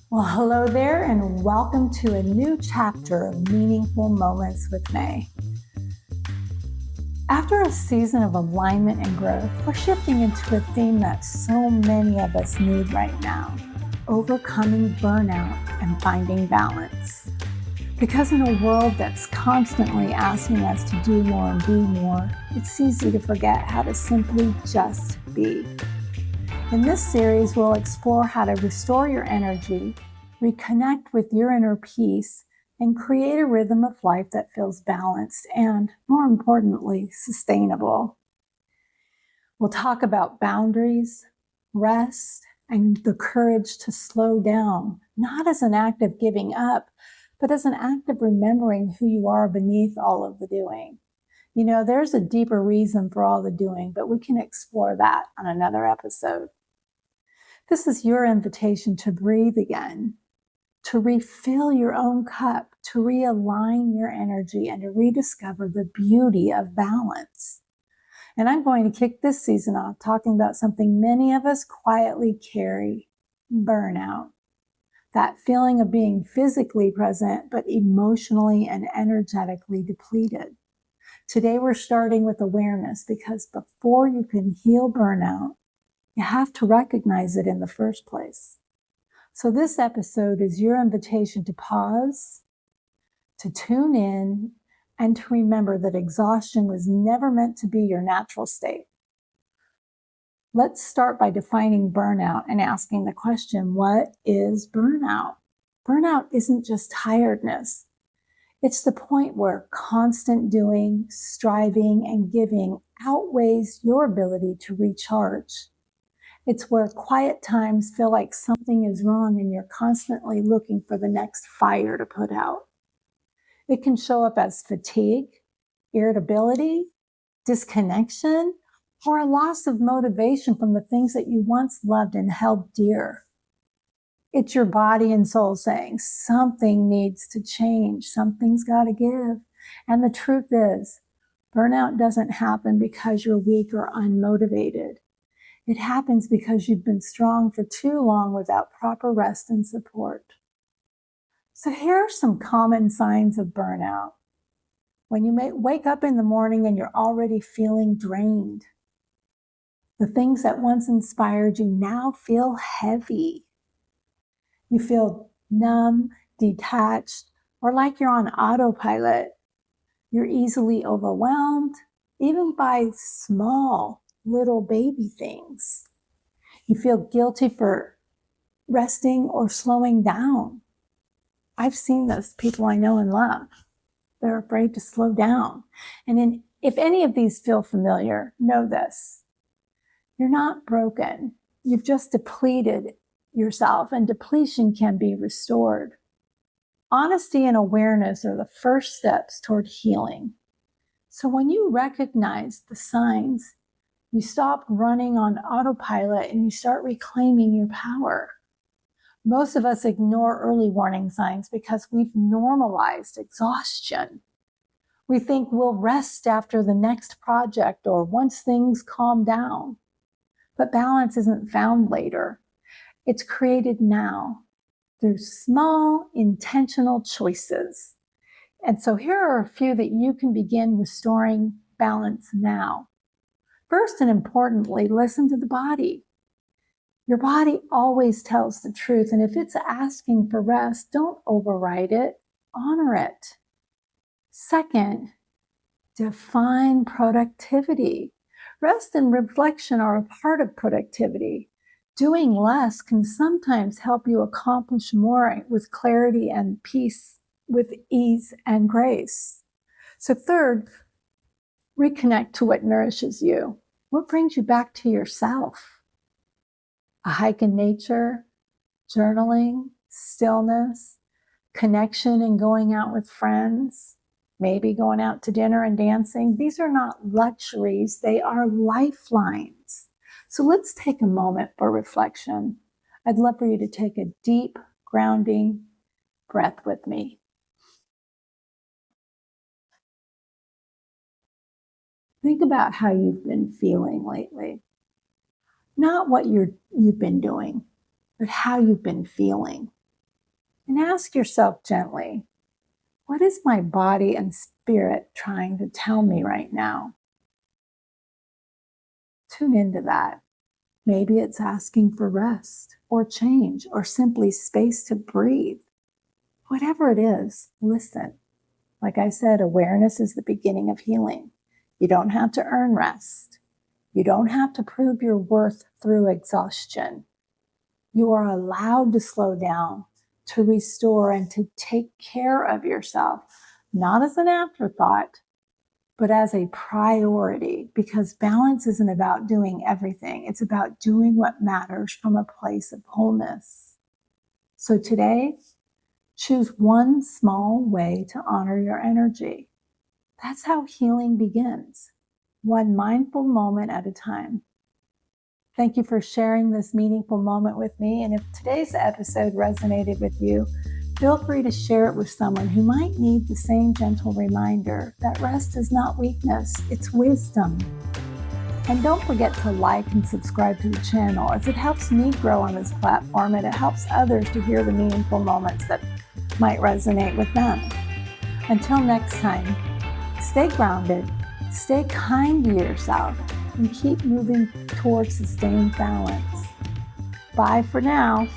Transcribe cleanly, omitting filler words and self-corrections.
Well, hello there, and welcome to a new chapter of Meaningful Moments with May. After a season of alignment and growth, we're shifting into a theme that so many of us need right now: overcoming burnout and finding balance. Because in a world that's constantly asking us to do more and be more, it's easy to forget how to simply just be. In this series, we'll explore how to restore your energy, reconnect with your inner peace, and create a rhythm of life that feels balanced and, more importantly, sustainable. We'll talk about boundaries, rest, and the courage to slow down, not as an act of giving up, but as an act of remembering who you are beneath all of the doing. You know, there's a deeper reason for all the doing, but we can explore that on another episode. This is your invitation to breathe again, to refill your own cup, to realign your energy, and to rediscover the beauty of balance. And I'm going to kick this season off talking about something many of us quietly carry: burnout. That feeling of being physically present, but emotionally and energetically depleted. Today, we're starting with awareness, because before you can heal burnout, you have to recognize it in the first place. So this episode is your invitation to pause, to tune in, and to remember that exhaustion was never meant to be your natural state. Let's start by defining burnout and asking the question, what is burnout? Burnout isn't just tiredness. It's the point where constant doing, striving, and giving outweighs your ability to recharge. It's where quiet times feel like something is wrong and you're constantly looking for the next fire to put out. It can show up as fatigue, irritability, disconnection, or a loss of motivation from the things that you once loved and held dear. It's your body and soul saying something needs to change, something's got to give. And the truth is, burnout doesn't happen because you're weak or unmotivated. It happens because you've been strong for too long without proper rest and support. So here are some common signs of burnout. When you wake up in the morning and you're already feeling drained. The things that once inspired you now feel heavy. You feel numb, detached, or like you're on autopilot. You're easily overwhelmed, even by small little baby things. You feel guilty for resting or slowing down. I've seen those people I know and love. They're afraid to slow down. And if any of these feel familiar, know this: you're not broken. You've just depleted yourself, and depletion can be restored. Honesty and awareness are the first steps toward healing. So when you recognize the signs, you stop running on autopilot and you start reclaiming your power. Most of us ignore early warning signs because we've normalized exhaustion. We think we'll rest after the next project or once things calm down. But balance isn't found later. It's created now through small, intentional choices. And so here are a few that you can begin restoring balance now. First and importantly, listen to the body. Your body always tells the truth, and if it's asking for rest, don't override it, honor it. Second, define productivity. Rest and reflection are a part of productivity. Doing less can sometimes help you accomplish more with clarity and peace, with ease and grace. So third, reconnect to what nourishes you. What brings you back to yourself? A hike in nature, journaling, stillness, connection and going out with friends, maybe going out to dinner and dancing. These are not luxuries, they are lifelines. So let's take a moment for reflection. I'd love for you to take a deep, grounding breath with me. Think about how you've been feeling lately. Not what you've been doing, but how you've been feeling. And ask yourself gently, what is my body and spirit trying to tell me right now? Tune into that. Maybe it's asking for rest or change or simply space to breathe. Whatever it is, listen. Like I said, awareness is the beginning of healing. You don't have to earn rest. You don't have to prove your worth through exhaustion. You are allowed to slow down, to restore, and to take care of yourself, not as an afterthought, but as a priority, because balance isn't about doing everything. It's about doing what matters from a place of wholeness. So today, choose one small way to honor your energy. That's how healing begins, one mindful moment at a time. Thank you for sharing this meaningful moment with me. And if today's episode resonated with you, feel free to share it with someone who might need the same gentle reminder that rest is not weakness, it's wisdom. And don't forget to like and subscribe to the channel, as it helps me grow on this platform and it helps others to hear the meaningful moments that might resonate with them. Until next time, stay grounded, stay kind to yourself, and keep moving towards sustained balance. Bye for now.